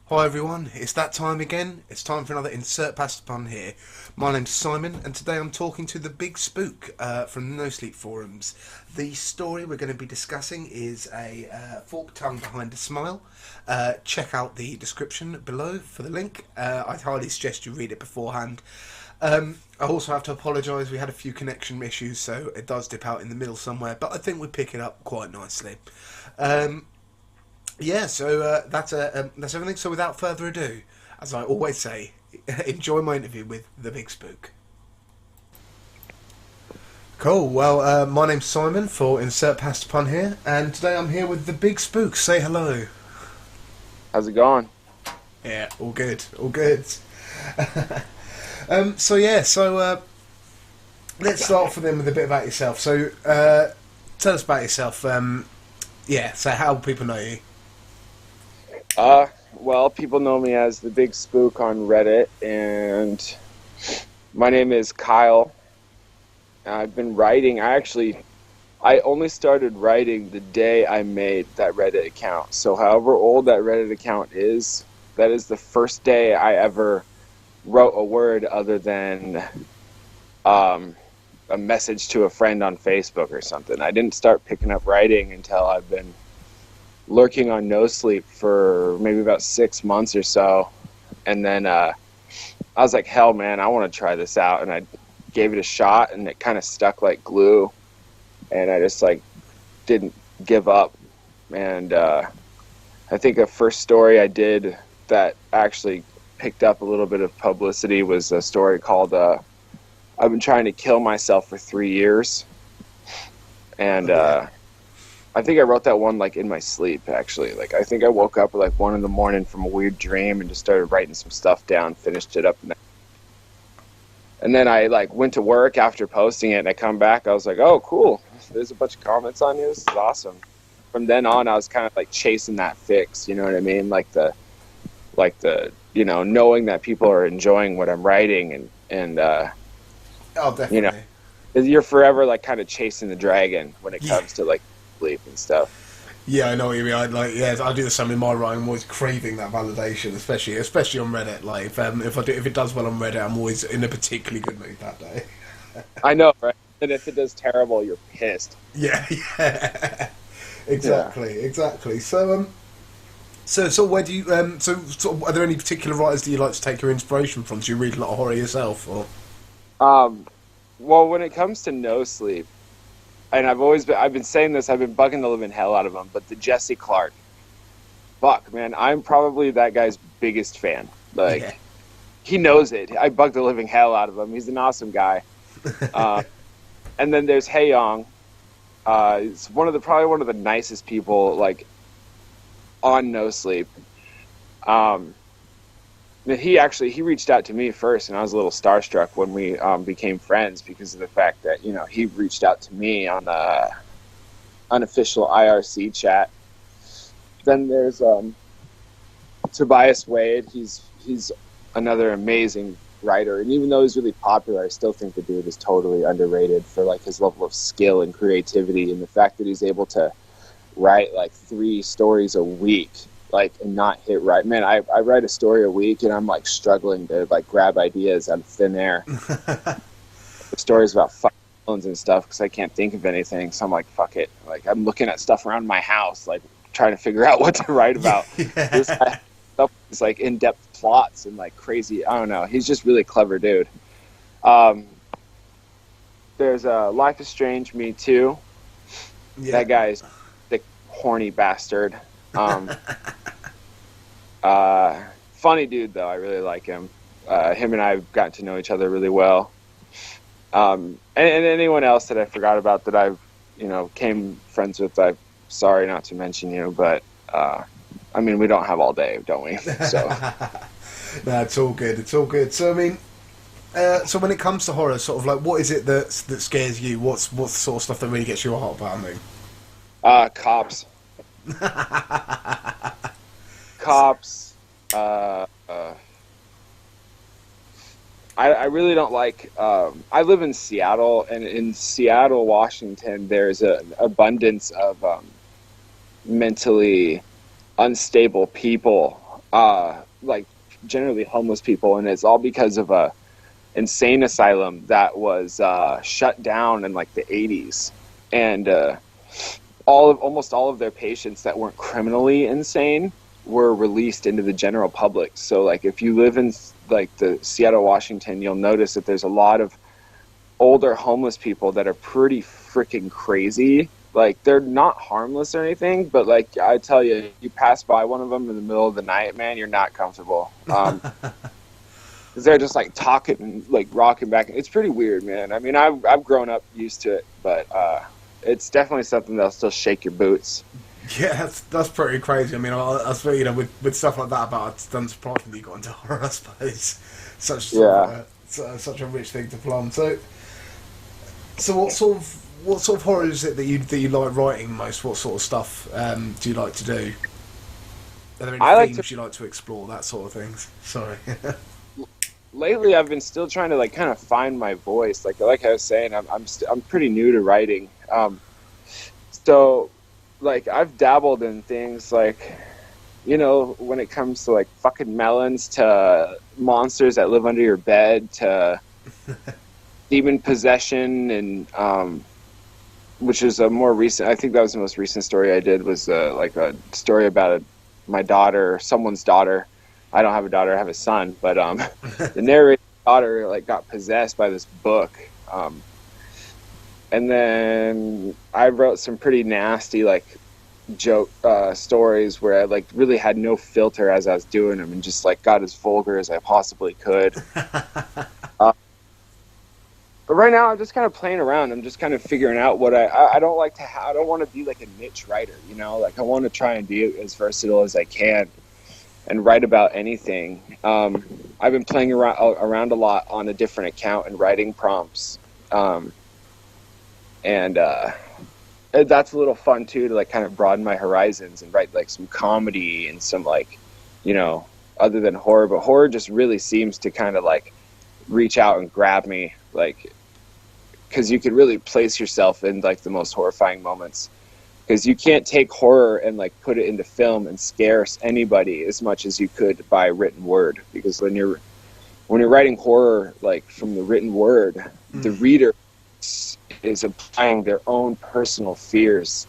Hi everyone, it's that time again. It's time for another Insert Past Upon here. My name's Simon, and today I'm talking to the Big Spook from the No Sleep forums. The story we're going to be discussing is a forked tongue behind a smile. Check out the description below for the link. I'd highly suggest you read it beforehand. I also have to apologise, we had a few connection issues, so it does dip out in the middle somewhere, but I think we pick it up quite nicely. That's everything. So without further ado, as I always say, enjoy my interview with the Big Spook. Cool. Well, my name's Simon for Insert Past Upon here, and today I'm here with the Big Spook. Say hello. How's it going? Yeah, all good, all good. So let's start off with a bit about yourself. So tell us about yourself. So how will people know you? Well, people know me as the Big Spook on Reddit, and my name is Kyle. I've been writing. I only started writing the day I made that Reddit account. So however old that Reddit account is, that is the first day I ever wrote a word other than a message to a friend on Facebook or something. I didn't start picking up writing until I've been lurking on No Sleep for maybe about 6 months or so. And then I was like, hell, man, I want to try this out. And I gave it a shot, and it kind of stuck like glue. And I just didn't give up. And I think the first story I did that actually picked up a little bit of publicity was a story called I've been trying to kill myself for 3 years. And I think I wrote that one in my sleep, actually. I think I woke up at 1 a.m. from a weird dream and just started writing some stuff down, finished it up. And then I went to work after posting it, and I come back, I was like, oh, cool. There's a bunch of comments on here. This is awesome. From then on, I was kind of chasing that fix, you know what I mean? Knowing that people are enjoying what I'm writing and Oh, definitely. You're forever kind of chasing the dragon when it comes to sleep and stuff. Yeah, I know what you mean. I do the same in my writing. I'm always craving that validation, especially on Reddit. If it does well on Reddit, I'm always in a particularly good mood that day. I know, right? And if it does terrible, you're pissed. Yeah, exactly. So where do you are there any particular writers that you like to take your inspiration from? Do you read a lot of horror yourself, or? Well, when it comes to No Sleep, and I've been saying this, I've been bugging the living hell out of him, but the Jesse Clark, fuck, man, I'm probably that guy's biggest fan. He knows it. I bug the living hell out of him. He's an awesome guy. And then there's Hae-Young. He's probably one of the nicest people, on No Sleep. He reached out to me first, and I was a little starstruck when we became friends because of the fact that he reached out to me on the unofficial IRC chat. Then there's Tobias Wade. He's another amazing writer, and even though he's really popular, I still think the dude is totally underrated for his level of skill and creativity, and the fact that he's able to write 3 stories a week. And not hit right. Man, I write a story a week, and I'm struggling to grab ideas out of thin air. The stories about phones and stuff because I can't think of anything. So I'm like, fuck it. I'm looking at stuff around my house, trying to figure out what to write about. Yeah. This guy is in-depth plots and crazy. I don't know. He's just really clever dude. There's Life is Strange, Me Too. Yeah. That guy's the horny bastard. Funny dude though. I really like him. Him and I have gotten to know each other really well. And anyone else that I forgot about that I've came friends with, I'm sorry not to mention you, but we don't have all day, don't we? So no, it's all good. So so when it comes to horror, what is it that scares you? What's the sort of stuff that really gets your heart pounding? Cops. Cops. I really don't like. I live in Seattle, and in Seattle, Washington, there's an abundance of mentally unstable people like generally homeless people, and it's all because of a insane asylum that was shut down in like the 80s, and almost all of their patients that weren't criminally insane were released into the general public. So like if you live in like the Seattle, Washington, you'll notice that there's a lot of older homeless people that are pretty freaking crazy. Like they're not harmless or anything, but like I tell you, you pass by one of them in the middle of the night, man, you're not comfortable. Because they're just like talking and like rocking back. It's pretty weird, man. I mean, I've grown up used to it, but it's definitely something that'll still shake your boots. Yeah, that's pretty crazy. I mean, I suppose, you know, with stuff like that about it, doesn't surprise me that you got into horror, I suppose. Such a rich thing to plumb. So what sort of horror is it that you like writing most? What sort of stuff do you like to do? Are there any themes you like to explore? That sort of things. Sorry. Lately, I've been still trying to like kind of find my voice. Like I was saying, I'm pretty new to writing. So like I've dabbled in things like, you know, when it comes to like fucking melons to monsters that live under your bed to demon possession, and which is a more recent, I think that was the most recent story I did, was like a story about my daughter, someone's daughter. I don't have a daughter, I have a son, but the narrator's daughter like got possessed by this book. And then I wrote some pretty nasty like joke stories where I like really had no filter as I was doing them and just like got as vulgar as I possibly could. But right now I'm just kind of playing around. I'm just kind of figuring out what I don't like to I don't want to be like a niche writer, you know, like I want to try and be as versatile as I can and write about anything. I've been playing around a lot on a different account and writing prompts. And that's a little fun too, to like kind of broaden my horizons and write like some comedy and some like, you know, other than horror, but horror just really seems to kind of like reach out and grab me, like, because you could really place yourself in like the most horrifying moments, because you can't take horror and like put it into film and scare anybody as much as you could by written word, because when you're writing horror like from the written word, the reader is applying their own personal fears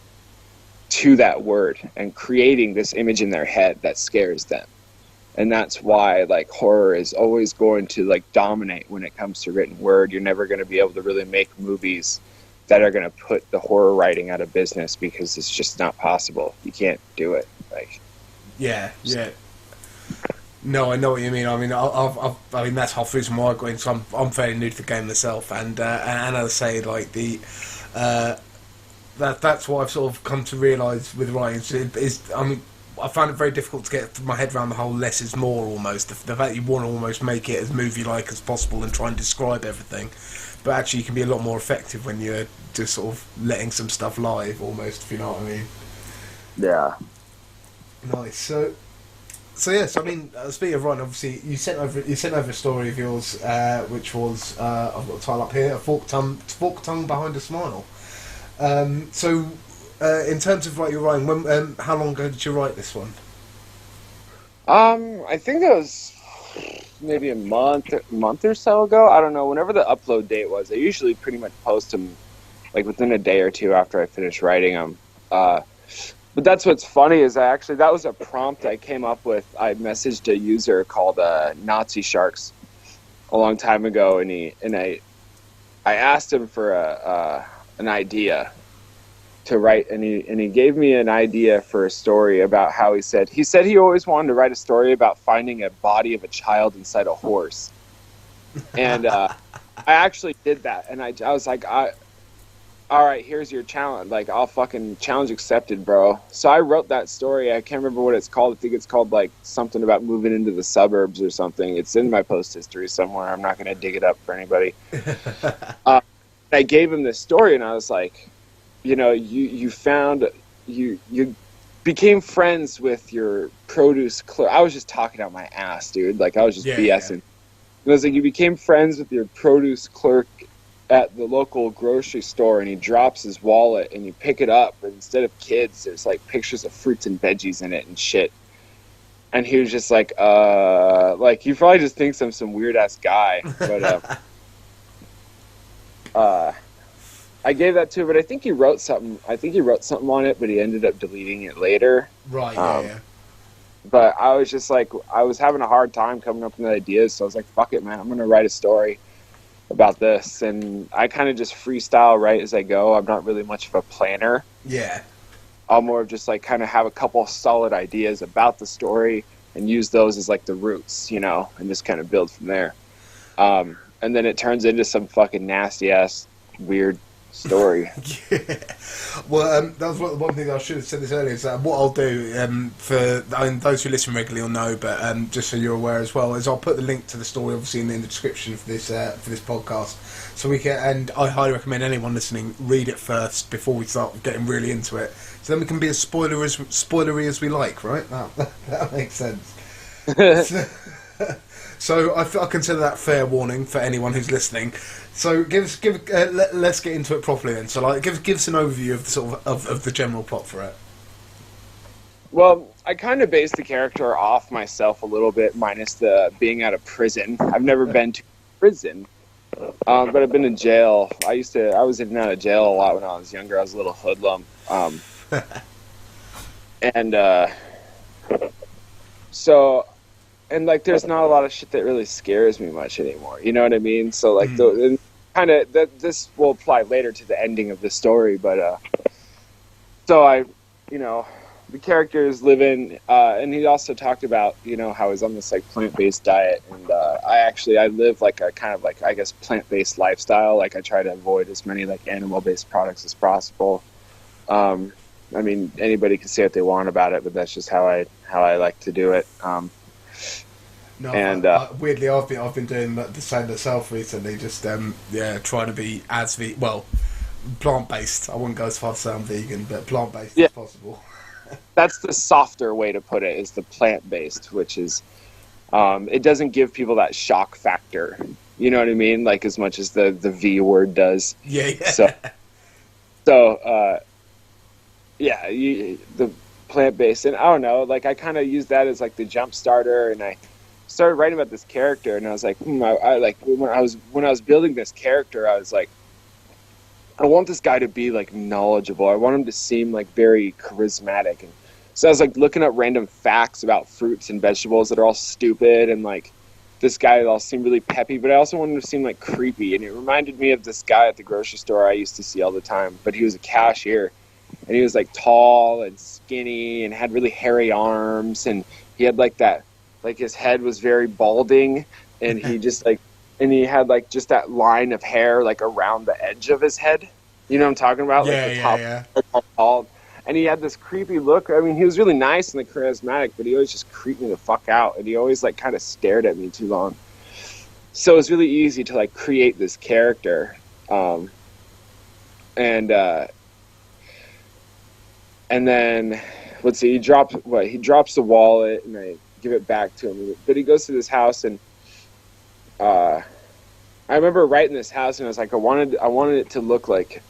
to that word and creating this image in their head that scares them. And that's why like horror is always going to like dominate when it comes to written word. You're never going to be able to really make movies that are going to put the horror writing out of business, because it's just not possible. You can't do it. Like, yeah. No, I know what you mean. I mean, I mean that's half the reason why I got into. So I'm fairly new to the game myself, and as I say, like that's what I've sort of come to realise with writing. I mean, I found it very difficult to get my head around the whole less is more almost. The fact that you want to almost make it as movie-like as possible and try and describe everything, but actually you can be a lot more effective when you're just sort of letting some stuff live almost, if you know what I mean. Yeah. Nice. So yes, I mean, speaking of writing, obviously you sent over a story of yours, which was I've got a title up here, a forked tongue behind a smile. So in terms of like your writing, when how long ago did you write this one? I think it was maybe a month or so ago. I don't know. Whenever the upload date was, I usually pretty much post them like within a day or two after I finish writing them. But that's what's funny is that was a prompt I came up with. I messaged a user called Nazi Sharks a long time ago, and I asked him for an idea to write, and he gave me an idea for a story about how he said he always wanted to write a story about finding a body of a child inside a horse. And I actually did that, and I was like, all right, here's your challenge. Like, I'll fucking challenge accepted, bro. So I wrote that story. I can't remember what it's called. I think it's called like something about moving into the suburbs or something. It's in my post history somewhere. I'm not going to dig it up for anybody. I gave him this story, and I was like, you know, you became friends with your produce clerk. I was just talking out my ass, dude. Like, I was just BSing. Yeah. It was like, you became friends with your produce clerk at the local grocery store, and he drops his wallet, and you pick it up, and instead of kids, there's like pictures of fruits and veggies in it and shit. And he was just like he probably just thinks I'm some weird ass guy. But I gave that to him, but I think he wrote something. I think he wrote something on it, but he ended up deleting it later. Right. Yeah. But I was just like, I was having a hard time coming up with ideas, so I was like, fuck it, man, I'm gonna write a story about this. And I kind of just freestyle right as I go. I'm not really much of a planner. Yeah. I'll more of just like kind of have a couple solid ideas about the story and use those as like the roots, you know, and just kind of build from there. And then it turns into some fucking nasty ass weird story. Yeah. Well, that was one thing I should have said this earlier. Is what I'll do those who listen regularly will know, but just so you're aware as well, is I'll put the link to the story obviously in the description for this podcast, so we can. And I highly recommend anyone listening read it first before we start getting really into it. So then we can be as spoilery as we like, right? That makes sense. So I consider that fair warning for anyone who's listening. So let's get into it properly then. So like, give us an overview of the sort of the general plot for it. Well, I kind of based the character off myself a little bit, minus the being out of prison. I've never been to prison, but I've been in jail. I was in and out of jail a lot when I was younger. I was a little hoodlum, and like, there's not a lot of shit that really scares me much anymore. You know what I mean? So like, this will apply later to the ending of the story, but so the character is living, and he also talked about, you know, how he's on this like plant-based diet, and I live like a kind of like, I guess, plant-based lifestyle. Like, I try to avoid as many like animal-based products as possible. I mean, anybody can say what they want about it, but that's just how I like to do it. No, and weirdly, I've been doing the same myself recently. Just trying to be as plant-based. I wouldn't go as far as say I'm vegan, but plant-based as possible. That's the softer way to put it, is the plant-based, which is it doesn't give people that shock factor. You know what I mean? Like, as much as the V word does. Yeah. So the plant-based, and I don't know, like, I kind of use that as like the jump starter, and I started writing about this character, and I was like, I like, when I was building this character, I was like, I want this guy to be like knowledgeable. I want him to seem like very charismatic. And so I was like looking up random facts about fruits and vegetables that are all stupid, and like, this guy all seemed really peppy, but I also wanted him to seem like creepy. And it reminded me of this guy at the grocery store I used to see all the time, but he was a cashier, and he was like tall and skinny and had really hairy arms, and he had like that, like, his head was very balding, and he just like, and he had like just that line of hair like around the edge of his head. You know what I'm talking about? Yeah, like the top bald. And he had this creepy look. I mean, he was really nice and like charismatic, but he always just creeped me the fuck out, and he always like kind of stared at me too long. So it was really easy to like create this character. And then let's see, he drops the wallet, and I give it back to him. But he goes to this house, and I remember writing this house, and I was like, I wanted it to look like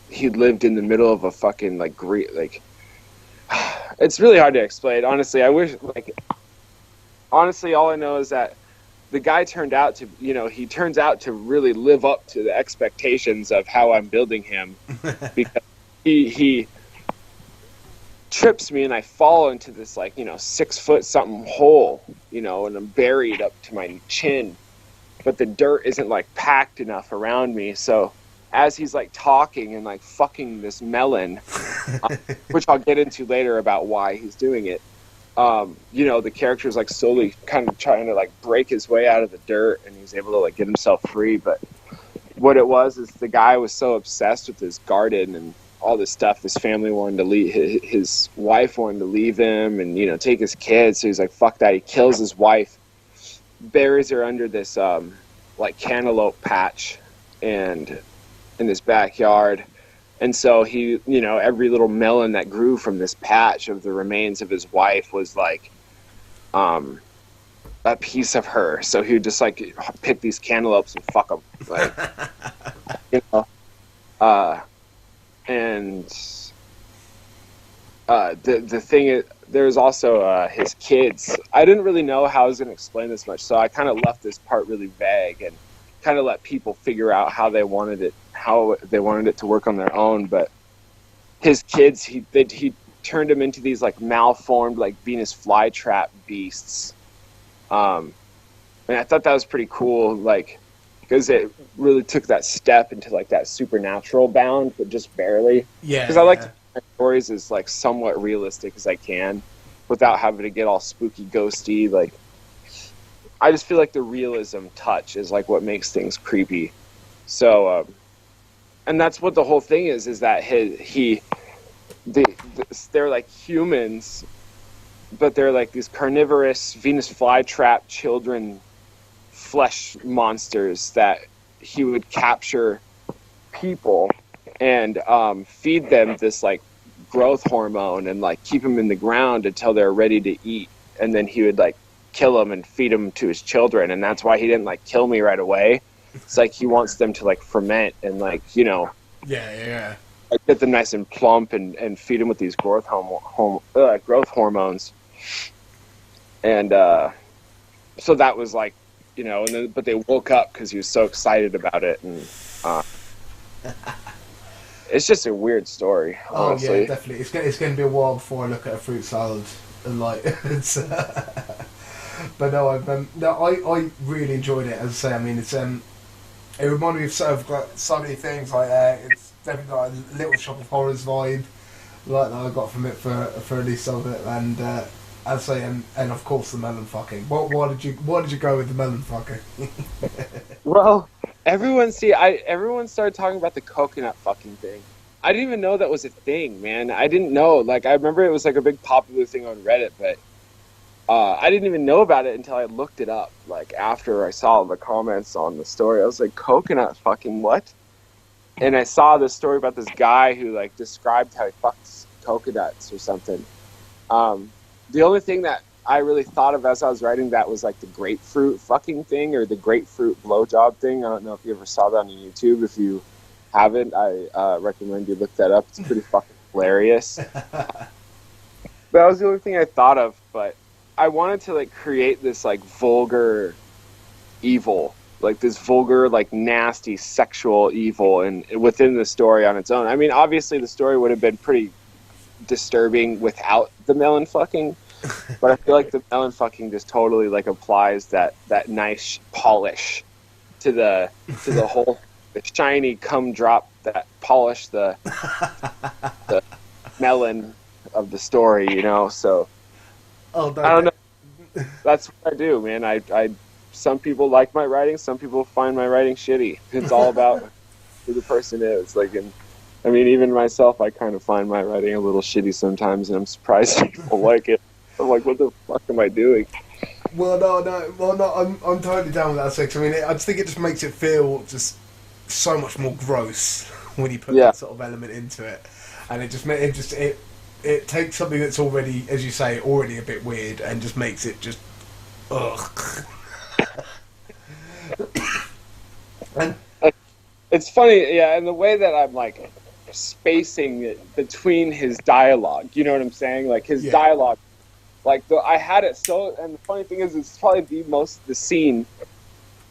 he lived in the middle of a fucking like great, like, it's really hard to explain. Honestly, all I know is that the guy turned out to, you know, he turns out to really live up to the expectations of how I'm building him, because he trips me, and I fall into this like, you know, 6 foot something hole, you know, and I'm buried up to my chin, but the dirt isn't like packed enough around me. So as he's like talking and like fucking this melon, which I'll get into later about why he's doing it, you know, the character's like slowly kind of trying to like break his way out of the dirt, and he's able to like get himself free. But what it was is the guy was so obsessed with his garden and all this stuff. His family wanted to leave, his wife wanted to leave him and, you know, take his kids. So he's like, fuck that. He kills his wife, buries her under this like cantaloupe patch and in his backyard. And so he, you know, every little melon that grew from this patch of the remains of his wife was like a piece of her. So he would just like pick these cantaloupes and fuck them, like, you know. And the thing is, there's also his kids I didn't really know how I was going to explain this much, so I kind of left this part really vague and kind of let people figure out how they wanted it to work on their own. But his kids, he turned them into these like malformed like Venus flytrap beasts, and I thought that was pretty cool, like because it really took that step into like that supernatural bound, but just barely. Yeah. Because I like to make my stories as like somewhat realistic as I can, without having to get all spooky, ghosty. Like, I just feel like the realism touch is like what makes things creepy. So, and that's what the whole thing is that they're like humans, but they're like these carnivorous Venus flytrap children flesh monsters that he would capture people and feed them this like growth hormone and like keep them in the ground until they're ready to eat, and then he would like kill them and feed them to his children. And that's why he didn't like kill me right away. It's like he wants them to like ferment and like, you know, like get them nice and plump and feed them with these growth hormones. And so that was like, you know, and then, but they woke up because he was so excited about it. And it's just a weird story, honestly. Oh yeah, definitely. It's going to be a while before I look at a fruit salad and like. It's, but no, I really enjoyed it. As I say, I mean, it's it reminded me of so many things. Like it's definitely like a Little Shop of Horrors vibe, like that I got from it for at least some of it. And as I say, and of course the melon fucking. Why did you go with the melon fucking? Well, everyone started talking about the coconut fucking thing. I didn't even know that was a thing, man. I didn't know. Like, I remember it was like a big popular thing on Reddit, but I didn't even know about it until I looked it up. Like, after I saw the comments on the story, I was like, coconut fucking what? And I saw this story about this guy who like described how he fucks coconuts or something. The only thing that I really thought of as I was writing that was like the grapefruit fucking thing or the grapefruit blowjob thing. I don't know if you ever saw that on YouTube. If you haven't, I recommend you look that up. It's pretty fucking hilarious. That was the only thing I thought of, but I wanted to like create this like vulgar evil, like this vulgar, like nasty sexual evil, and within the story on its own. I mean, obviously the story would have been pretty disturbing without the melon fucking, but I feel like the melon fucking just totally like applies that nice polish to the whole the shiny cum drop that polish the melon of the story, you know. So I don't know. That's what I do, man. I some people like my writing, some people find my writing shitty. It's all about who the person is. Like, and I mean, even myself, I kind of find my writing a little shitty sometimes, and I'm surprised people like it. I'm like, what the fuck am I doing? Well, no, I'm totally down with that section. I mean, I just think it just makes it feel just so much more gross when you put that sort of element into it, and it takes something that's already, as you say, already a bit weird, and just makes it just ugh. And it's funny, yeah, and the way that I'm like spacing it between his dialogue, you know what I'm saying? Like his dialogue, like I had it so, and the funny thing is, it's probably the scene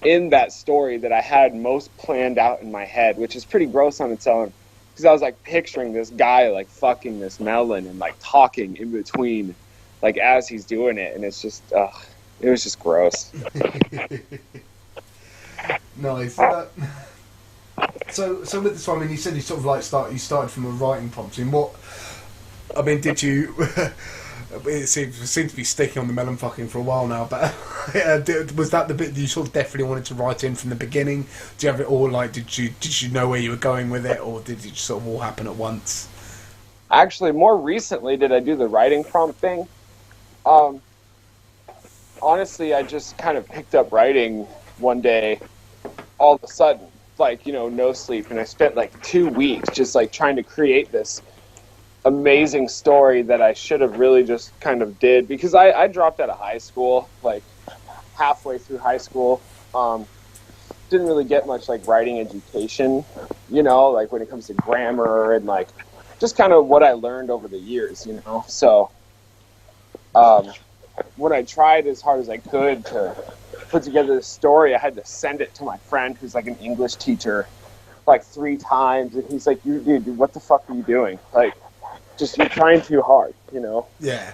in that story that I had most planned out in my head, which is pretty gross on its own, because I was like picturing this guy like fucking this melon and like talking in between, like as he's doing it, and it's just, it was just gross. Nice. So with this one, I mean, you said you sort of like started from a writing prompt. I mean, what? I mean, did you? It seems to be sticking on the melon fucking for a while now. But was that the bit that you sort of definitely wanted to write in from the beginning? Do you have it all? Like, did you know where you were going with it, or did it just sort of all happen at once? Actually, more recently, did I do the writing prompt thing? Honestly, I just kind of picked up writing one day, all of a sudden, like, you know, no sleep, and I spent like 2 weeks just like trying to create this amazing story that I should have really just kind of did, because I dropped out of high school, like halfway through high school. Didn't really get much like writing education, you know, like when it comes to grammar and like just kind of what I learned over the years, you know. So when I tried as hard as I could to put together the story, I had to send it to my friend who's like an English teacher like 3 times, and he's like, dude, what the fuck are you doing? Like, just, you're trying too hard, you know? Yeah.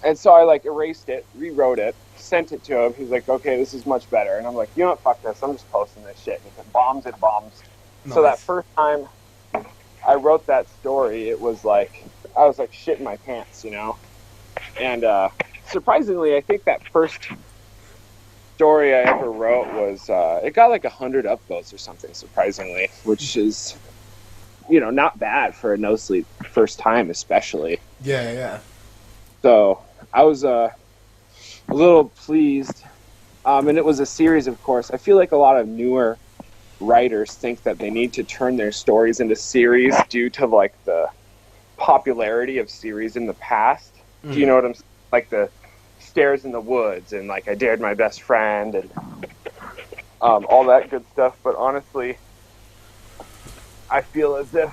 And so I like erased it, rewrote it, sent it to him. He's like, okay, this is much better. And I'm like, you know what, fuck this, I'm just posting this shit. And if it bombs, it bombs. Nice. So that first time I wrote that story, it was like, I was like shitting my pants, you know? And surprisingly, I think that first story I ever wrote was, it got like 100 upvotes or something, surprisingly, which is, you know, not bad for a no sleep first time, especially. Yeah, yeah. So I was a little pleased. And it was a series, of course. I feel like a lot of newer writers think that they need to turn their stories into series due to like the popularity of series in the past. Do you know what I'm saying? Like the Stairs in the Woods and like I Dared My Best Friend and all that good stuff. But honestly, I feel as if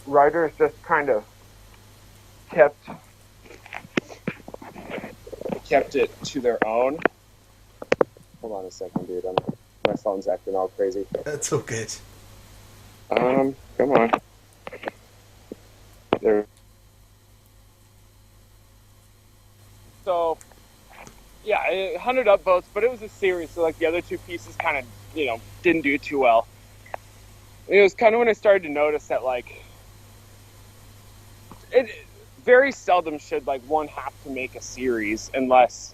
writers just kind of kept it to their own. Hold on a second, dude. My phone's acting all crazy. That's all good. Come on. There. So, yeah, 100 upvotes, but it was a series, so like the other 2 pieces kind of, you know, didn't do too well. And it was kind of when I started to notice that, like, it very seldom should, like, one have to make a series unless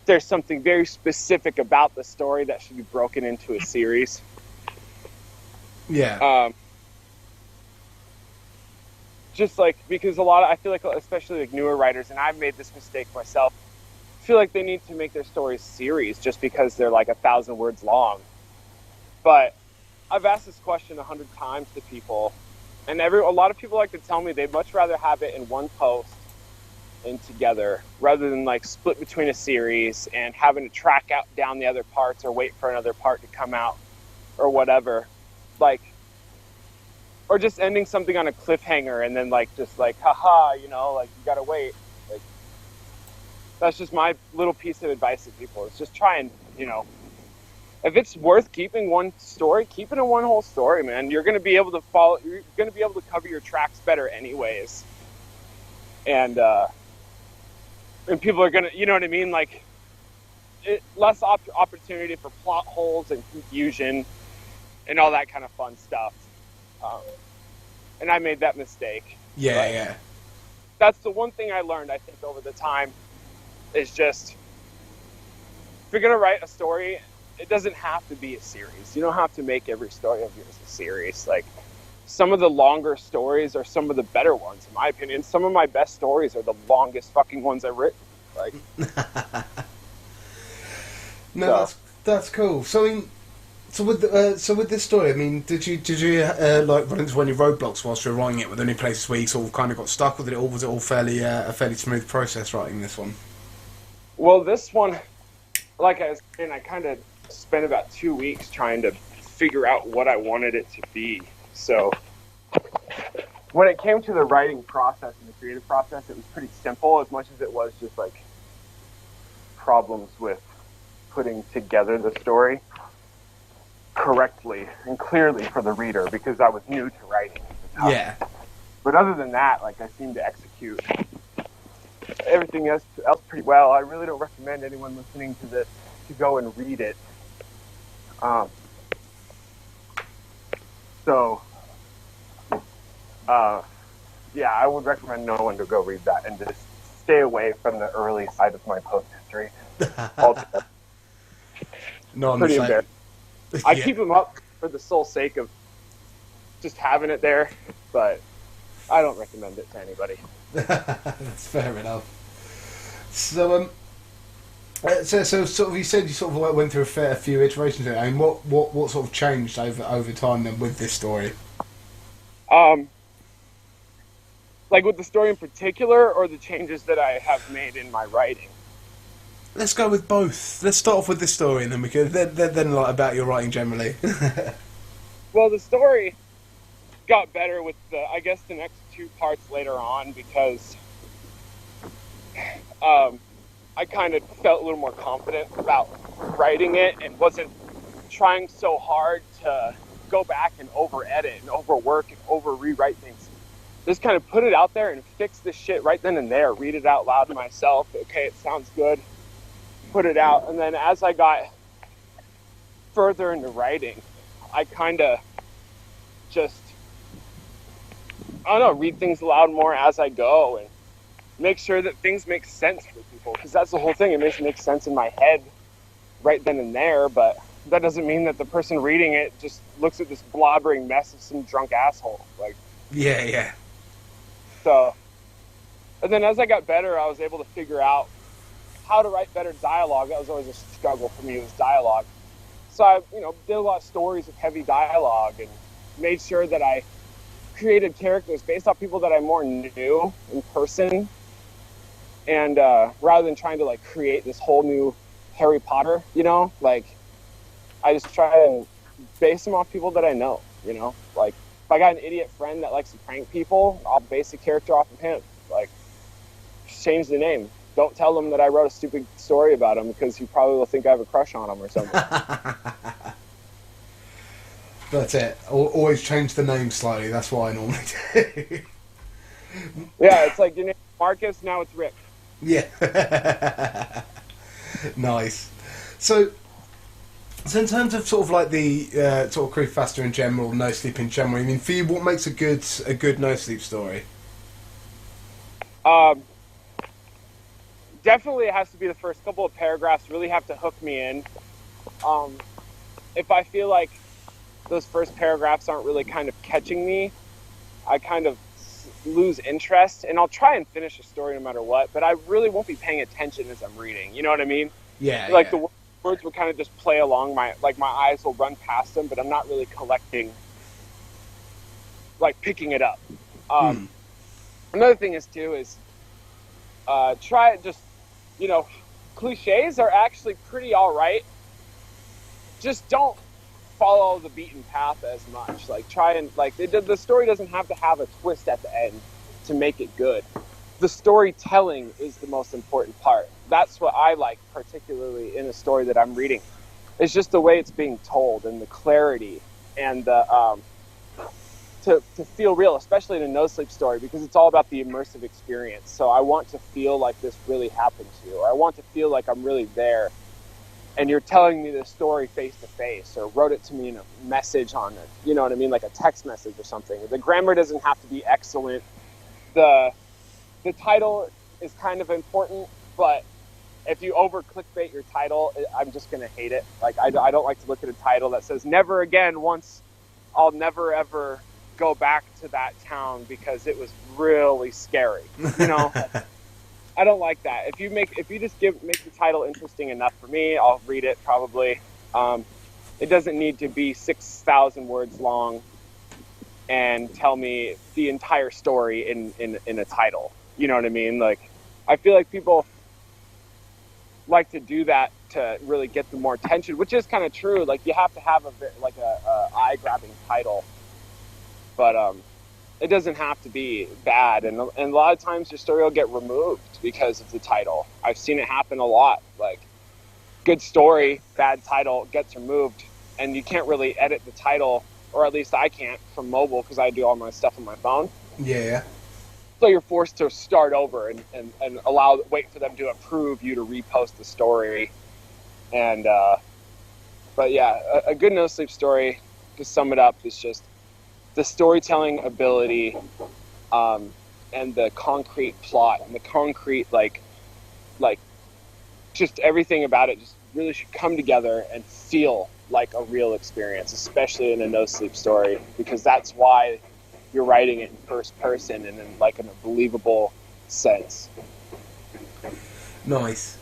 there's something very specific about the story that should be broken into a series. Yeah. Just like, because I feel like, especially like newer writers, and I've made this mistake myself, feel like they need to make their stories series just because they're like 1,000 words long. But I've asked this question 100 times to people, and a lot of people like to tell me they'd much rather have it in one post and together rather than like split between a series and having to track out down the other parts or wait for another part to come out or whatever. Like, or just ending something on a cliffhanger and then like just like haha, you know, like you gotta wait. Like, that's just my little piece of advice to people. It's just try and, you know, if it's worth keeping one story, keep it in one whole story, man. You're gonna be able to follow. You're gonna be able to cover your tracks better, anyways. And people are gonna, you know what I mean? Like, less opportunity for plot holes and confusion and all that kind of fun stuff. And I made that mistake. Yeah, yeah. That's the one thing I learned, I think, over the time, is just, if you're going to write a story, it doesn't have to be a series. You don't have to make every story of yours a series. Like, some of the longer stories are some of the better ones, in my opinion. Some of my best stories are the longest fucking ones I've written. Like, no, that's cool. So, I mean, so with this story, I mean, did you like run into any roadblocks whilst you were writing it? Were there any places where you sort of kind of got stuck, or was it all fairly a fairly smooth process writing this one? Well, this one, like I was saying, I kind of spent about 2 weeks trying to figure out what I wanted it to be. So when it came to the writing process and the creative process, it was pretty simple, as much as it was just like problems with putting together the story correctly and clearly for the reader, because I was new to writing at the time. Yeah. But other than that, like, I seemed to execute everything else pretty well. I really don't recommend anyone listening to this to go and read it. Yeah, I would recommend no one to go read that and just stay away from the early side of my post history altogether. No, I'm pretty saying. embarrassed. I keep them up for the sole sake of just having it there, but I don't recommend it to anybody. That's fair enough. So, so sort of, you said you sort of went through a few iterations of it. I mean, what sort of changed over time then with this story? Like with the story in particular, or the changes that I have made in my writing? Let's go with both. Let's start off with this story, and then we can then like about your writing generally. Well, the story got better with the next 2 parts later on, because I kind of felt a little more confident about writing it and wasn't trying so hard to go back and over edit and overwork and over rewrite things. Just kind of put it out there and fix this shit right then and there. Read it out loud to myself. Okay, it sounds good. Put it out. And then as I got further into writing, I kind of just, I don't know, read things aloud more as I go and make sure that things make sense for people. Because that's the whole thing. It makes sense in my head right then and there, but that doesn't mean that the person reading it just looks at this blobbering mess of some drunk asshole. Like, Yeah. so, and then as I got better, I was able to figure out how to write better dialogue. That was always a struggle for me, was dialogue. So I, did a lot of stories with heavy dialogue and made sure that I created characters based off people that I more knew in person. And rather than trying to like create this whole new Harry Potter, like I just try and base them off people that I know, like if I got an idiot friend that likes to prank people, I'll base a character off of him. Like, just change the name. Don't tell them that I wrote a stupid story about him because he probably will think I have a crush on him or something. That's it. Always change the name slightly. That's what I normally do. Yeah, it's like your name is Marcus, now it's Rick. Yeah. Nice. So in terms of sort of like the sort of creepypasta in general, no sleep in general, I mean, for you, what makes a good no sleep story? Definitely it has to be the first couple of paragraphs really have to hook me in. If I feel like those first paragraphs aren't really kind of catching me, I kind of lose interest, and I'll try and finish a story no matter what, but I really won't be paying attention as I'm reading. You know what I mean? Yeah. Like the words will kind of just play along my eyes will run past them, but I'm not really collecting, like picking it up. Another thing is too is try it just, cliches are actually pretty all right. Just don't follow the beaten path as much. Like try and the story doesn't have to have a twist at the end to make it good. The storytelling is the most important part. That's what I like particularly in a story that I'm reading. It's just the way it's being told and the clarity and the to feel real, especially in a no sleep story, because it's all about the immersive experience. So I want to feel like this really happened to you. I want to feel like I'm really there. And you're telling me this story face to face, or wrote it to me in a message on it, you know what I mean, like a text message or something. The grammar doesn't have to be excellent. The title is kind of important, but if you over clickbait your title, I'm just gonna hate it. Like I don't like to look at a title that says "Never again." Once I'll never ever go back to that town because it was really scary. I don't like that. If you just make the title interesting enough for me, I'll read it probably. It doesn't need to be 6,000 words long and tell me the entire story in a title. You know what I mean? Like, I feel like people like to do that to really get the more attention, which is kind of true. Like, you have to have a eye-grabbing title, but it doesn't have to be bad. And a lot of times your story will get removed because of the title. I've seen it happen a lot. Like, good story, bad title gets removed, and you can't really edit the title, or at least I can't from mobile because I do all my stuff on my phone. Yeah. So you're forced to start over and wait for them to approve you to repost the story. And but yeah, a good no sleep story, to sum it up, is just the storytelling ability, and the concrete plot and the concrete like just everything about it just really should come together and feel like a real experience, especially in a no sleep story, because that's why you're writing it in first person and in like in a believable sense. Nice.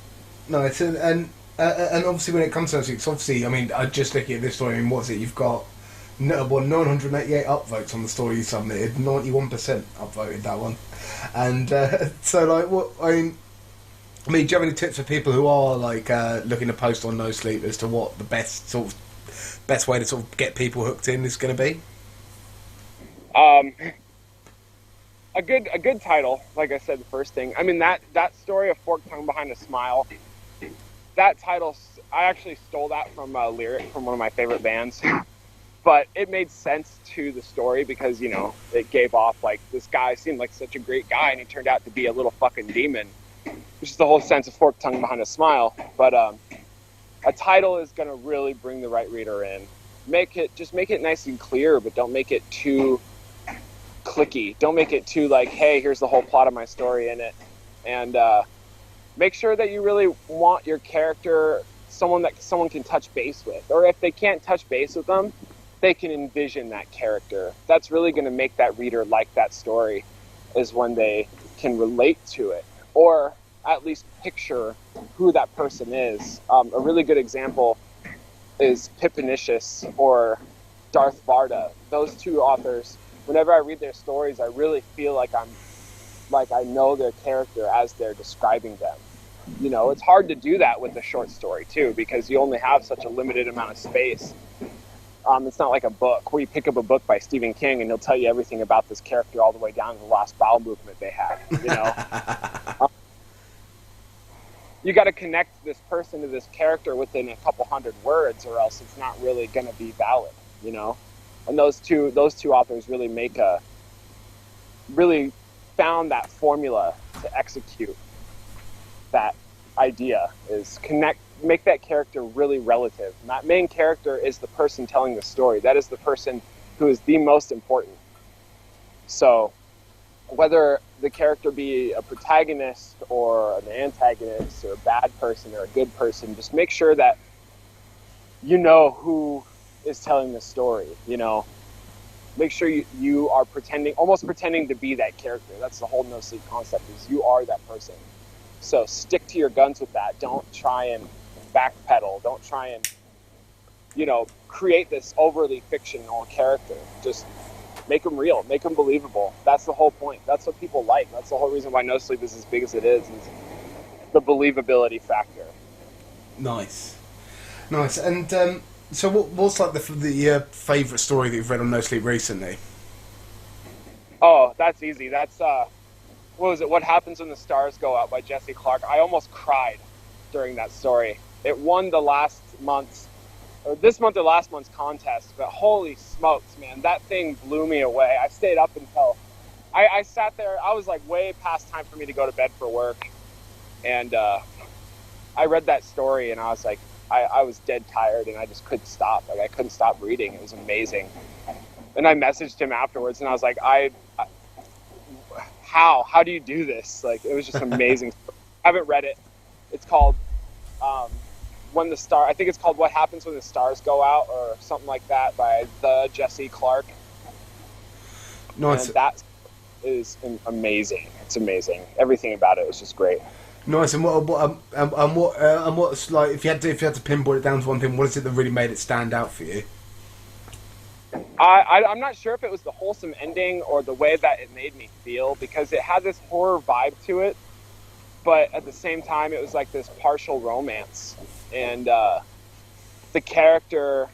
And obviously when it comes to it, obviously, I mean, I just looking at this story, I mean, what's it? You've got 988 upvotes on the story you submitted, 91% upvoted that one, and so like, what I mean, do you have any tips for people who are like looking to post on no sleep as to what the best way to sort of get people hooked in is going to be? a good title, like I said, the first thing. I mean, that story of Forked Tongue Behind a Smile, that title, I actually stole that from a lyric from one of my favorite bands. But it made sense to the story because, it gave off like this guy seemed like such a great guy and he turned out to be a little fucking demon, which is the whole sense of Forked Tongue Behind a Smile. But a title is going to really bring the right reader in. Make it nice and clear, but don't make it too clicky. Don't make it too like, hey, here's the whole plot of my story in it. And make sure that you really want your character someone can touch base with. Or if they can't touch base with them, they can envision that character. That's really going to make that reader like that story, is when they can relate to it. Or at least picture who that person is. A really good example is Pipinicius or Darth Varda. Those two authors, whenever I read their stories, I really feel like I know their character as they're describing them. It's hard to do that with a short story too, because you only have such a limited amount of space. It's not like a book where you pick up a book by Stephen King and he'll tell you everything about this character all the way down to the last bowel movement they had. You got to connect this person to this character within a couple hundred words, or else it's not really going to be valid. And those two authors really found that formula to execute that idea, is make that character really relative. And that main character is the person telling the story. That is the person who is the most important. So whether the character be a protagonist or an antagonist or a bad person or a good person, just make sure that you know who is telling the story. Make sure you are almost pretending to be that character. That's the whole no sleep concept, is you are that person. So stick to your guns with that. Don't try and backpedal. Don't try and, create this overly fictional character. Just make them real. Make them believable. That's the whole point. That's what people like. That's the whole reason why No Sleep is as big as it is the believability factor. Nice. And so what's like the favourite story that you've read on No Sleep recently? Oh, that's easy. That's, what was it? What Happens When the Stars Go Out by Jesse Clark. I almost cried during that story. It won this month or last month's contest, but holy smokes, man, that thing blew me away. I stayed up until I sat there. I was like way past time for me to go to bed for work, and I read that story and I was like, I was dead tired and I just couldn't stop. Like I couldn't stop reading. It was amazing. And I messaged him afterwards and I was like, how do you do this? Like, it was just amazing. I haven't read it. It's called I think it's called What Happens When the Stars Go Out or something like that by Jesse Clark. Nice. And that is amazing. It's amazing. Everything about it was just great. Nice. And what's like, if you had to pinpoint it down to one thing, what is it that really made it stand out for you? I'm not sure if it was the wholesome ending or the way that it made me feel, because it had this horror vibe to it, but at the same time it was like this partial romance, and the character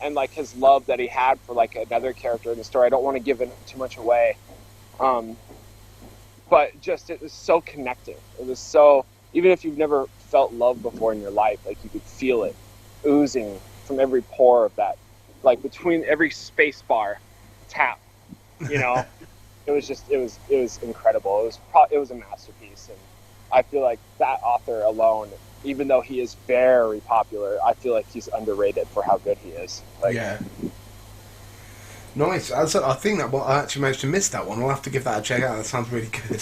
and like his love that he had for like another character in the story. I don't want to give it too much away, but just it was so connecting. It was so, even if you've never felt love before in your life, like you could feel it oozing from every pore of that, like between every space bar tap, it was incredible. It was a masterpiece, and I feel like that author alone, even though he is very popular, I feel like he's underrated for how good he is. Yeah. Nice. I think that I actually managed to miss that one. I'll have to give that a check out. That sounds really good.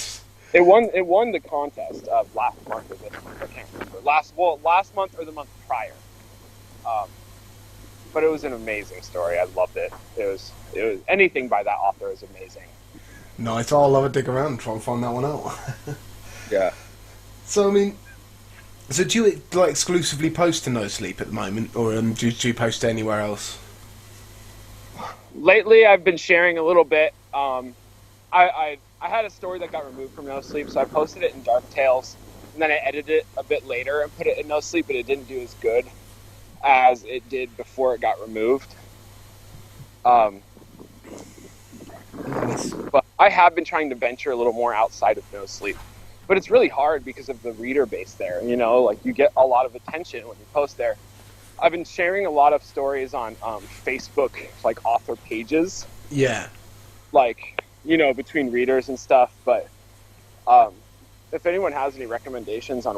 It won the contest of last month or this month. I can't remember. Last month or the month prior. But it was an amazing story. I loved it. It was anything by that author is amazing. Nice. I'll have a dig around and try and find that one out. Yeah. So do you like exclusively post to No Sleep at the moment, or do you post to anywhere else? Lately, I've been sharing a little bit. I had a story that got removed from No Sleep, so I posted it in Dark Tales, and then I edited it a bit later and put it in No Sleep, but it didn't do as good as it did before it got removed. Nice. But I have been trying to venture a little more outside of No Sleep, but it's really hard because of the reader base there. You know, like you get a lot of attention when you post there. I've been sharing a lot of stories on Facebook, like author pages. Yeah. Like, you know, between readers and stuff. But if anyone has any recommendations on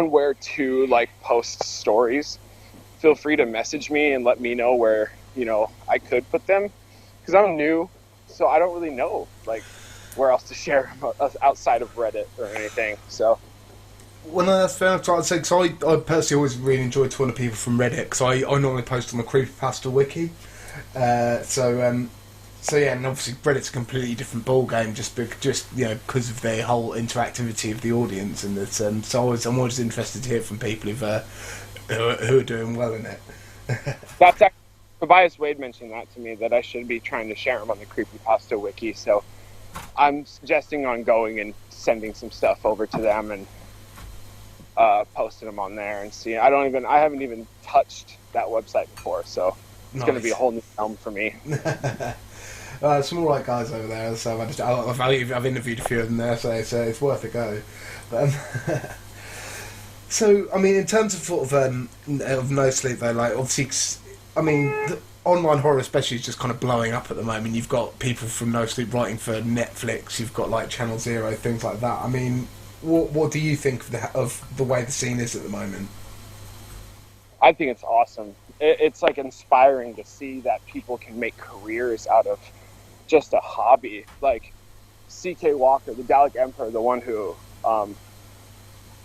where to like post stories, feel free to message me and let me know where, you know, I could put them, because I'm new, so I don't really know like where else to share outside of Reddit or anything. So. Well, no, that's fair enough. I'd say, because I personally always really enjoy talking to people from Reddit, because I normally post on the Creepypasta wiki. So yeah, and obviously Reddit's a completely different ball game, just you know, because of the whole interactivity of the audience, and it's so I'm always interested to hear from people who are doing well in it. That's actually, Tobias Wade mentioned that to me, that I should be trying to share them on the Creepypasta wiki. So I'm suggesting on going and sending some stuff over to them and posting them on there and see. I haven't even touched that website before, so it's going to be a whole new realm for me. Some all right guys over there, so I've interviewed a few of them there, so it's worth a go. But, so, I mean, in terms of sort of No Sleep, though, like, obviously, I mean, the online horror especially is just kind of blowing up at the moment. You've got people from No Sleep writing for Netflix, you've got, like, Channel Zero, things like that. I mean, what do you think of the way the scene is at the moment? I think it's awesome. It's, like, inspiring to see that people can make careers out of just a hobby. Like C.K. Walker, the Dalek Emperor, the one who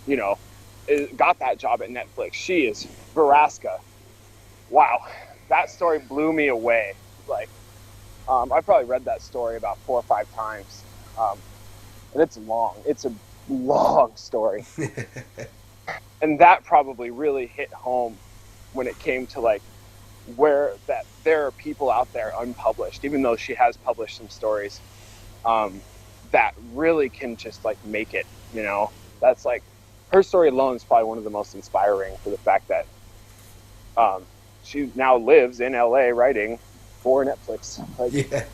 you know, got that job at Netflix. She is Veraska. Wow, that story blew me away. Like I probably read that story about 4 or 5 times, and it's long. It's a long story. And that probably really hit home when it came to like where that there are people out there unpublished, even though she has published some stories that really can just like make it, you know. That's like, her story alone is probably one of the most inspiring, for the fact that she now lives in LA writing for Netflix. Like, yeah,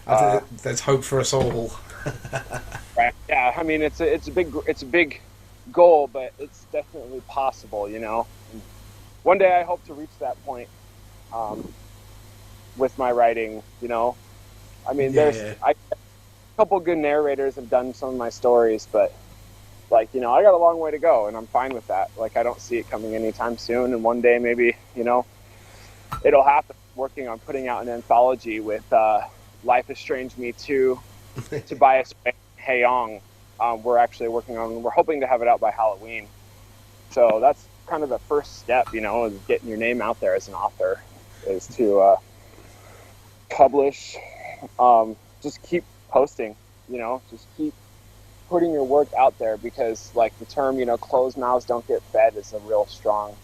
I think there's hope for us all. Right. Yeah, I mean, it's a big goal, but it's definitely possible, you know. And one day I hope to reach that point with my writing, you know. I mean, a couple good narrators have done some of my stories, but like, you know, I got a long way to go, and I'm fine with that. Like, I don't see it coming anytime soon, and one day maybe, you know, it'll happen. Working on putting out an anthology with Life is Strange Me Too, Tobias Wade, Haeyong. We're hoping to have it out by Halloween. So that's kind of the first step, you know, is getting your name out there as an author, is to publish, just keep posting, you know, just keep putting your work out there, because like the term, you know, closed mouths don't get fed is a real strong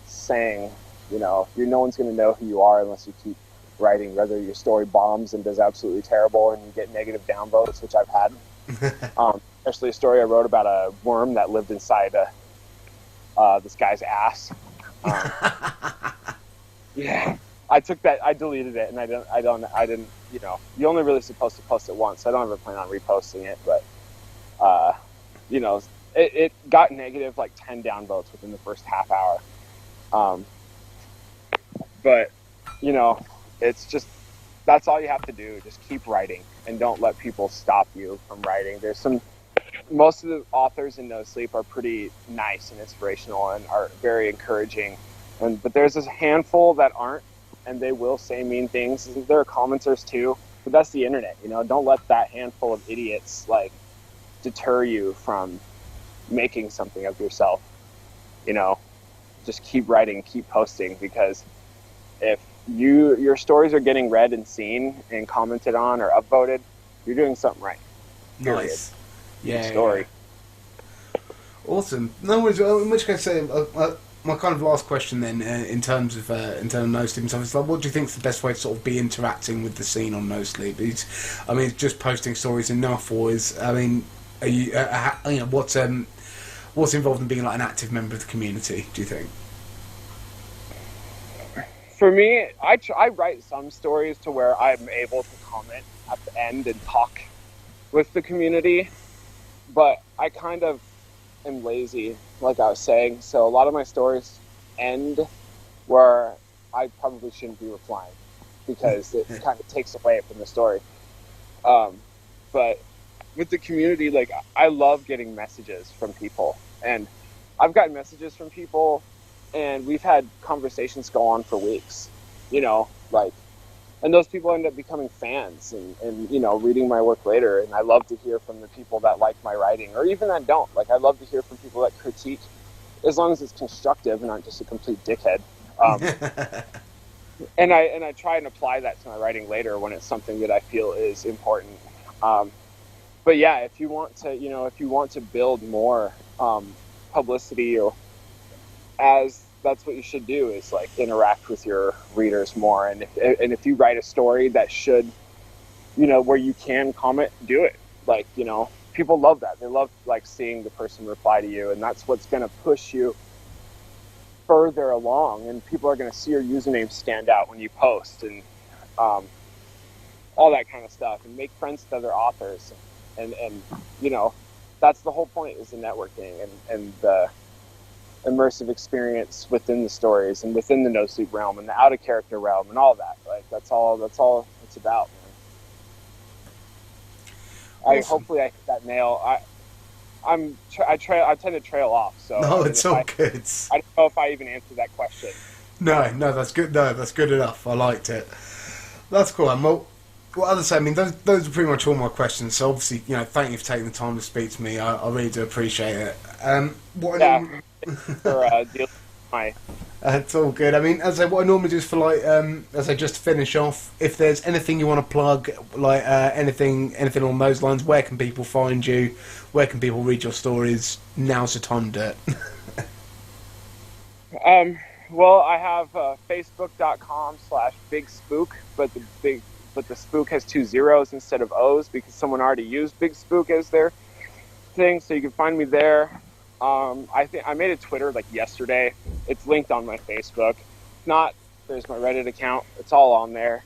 saying. You know, no one's going to know who you are unless you keep writing, whether your story bombs and does absolutely terrible and you get negative downvotes, which I've had. Especially a story I wrote about a worm that lived inside this guy's ass. Yeah, I deleted it, and I didn't, you know, you're only really supposed to post it once. So I don't ever plan on reposting it, but you know, it got negative like 10 downvotes within the first half hour. But you know, it's just, that's all you have to do. Just keep writing, and don't let people stop you from writing. Most of the authors in No Sleep are pretty nice and inspirational and are very encouraging, but there's this handful that aren't, and they will say mean things. There are commenters too, but that's the internet, you know. Don't let that handful of idiots like deter you from making something of yourself, you know. Just keep writing, keep posting, because if your stories are getting read and seen and commented on or upvoted, you're doing something right. Period. Nice. Yeah. Story. Yeah. Awesome. No worries. In which case, my kind of last question then, in terms of No Sleep and stuff, is like, what do you think is the best way to sort of be interacting with the scene on No Sleep? I mean, just posting stories enough, or is, I mean, are you, you know, what's involved in being like an active member of the community, do you think? For me, I write some stories to where I'm able to comment at the end and talk with the community, but I kind of am lazy, like I was saying. So a lot of my stories end where I probably shouldn't be replying because it kind of takes away from the story. But with the community, like, I love getting messages from people, and I've gotten messages from people, and we've had conversations go on for weeks, you know, like, and those people end up becoming fans and you know, reading my work later. And I love to hear from the people that like my writing, or even that don't. Like, I love to hear from people that critique, as long as it's constructive and not just a complete dickhead. And I try and apply that to my writing later when it's something that I feel is important. But yeah, if you want to, you know, if you want to build more publicity, or that's what you should do, is like interact with your readers more. And if you write a story that should, you know, where you can comment, do it. Like, you know, people love that. They love like seeing the person reply to you, and that's what's going to push you further along. And people are going to see your username stand out when you post, and all that kind of stuff, and make friends with other authors. And you know, that's the whole point, is the networking and the immersive experience within the stories and within the no sleep realm and the out of character realm and all that. Like, that's all it's about, man. Awesome. Hopefully I hit that nail. I tend to trail off, so No, it's all good. I don't know if I even answered that question. No, that's good. No, that's good enough. I liked it. That's cool. And well, as I say, I mean, those are pretty much all my questions. So obviously, you know, thank you for taking the time to speak to me. I really do appreciate it. For dealing with my. It's all good. I mean, as I say, what I normally do is for like, as I just to finish off, if there's anything you want to plug, like anything along those lines, where can people find you? Where can people read your stories? Now's the time to do it. Well, I have facebook.com/BigSpook, but the spook has 2 zeros instead of O's because someone already used Big Spook as their thing. So you can find me there. I think I made a Twitter like yesterday. It's linked on my Facebook. If not, there's my Reddit account. It's all on there.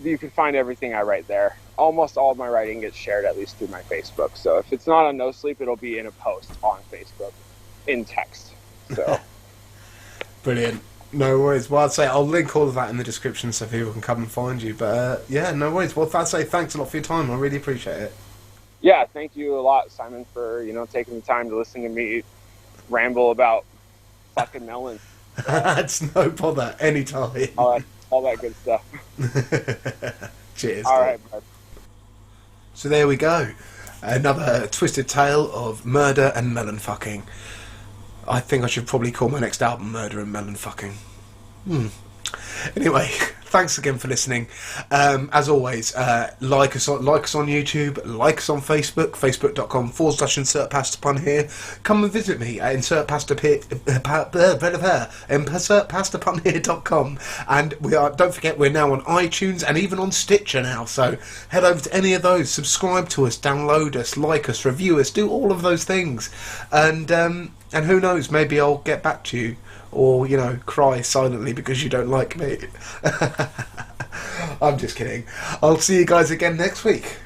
You can find everything I write there. Almost all of my writing gets shared at least through my Facebook. So if it's not on No Sleep, it'll be in a post on Facebook in text. So Brilliant. No worries. Well, I'd say I'll link all of that in the description so people can come and find you. But yeah, no worries. Well, I'd say thanks a lot for your time. I really appreciate it. Yeah, thank you a lot, Simon, for, you know, taking the time to listen to me ramble about fucking melons. It's no bother. Anytime. All that good stuff. Cheers. All right, bud. So there we go. Another twisted tale of murder and melon fucking. I think I should probably call my next album Murder and Melon Fucking. Anyway, thanks again for listening. As always, like us on YouTube, like us on Facebook, facebook.com/InsertPastaPun here. Come and visit me at InsertPastaPunhere.com. And don't forget, we're now on iTunes and even on Stitcher now. So head over to any of those, subscribe to us, download us, like us, review us, do all of those things. And who knows, maybe I'll get back to you. Or, you know, cry silently because you don't like me. I'm just kidding. I'll see you guys again next week.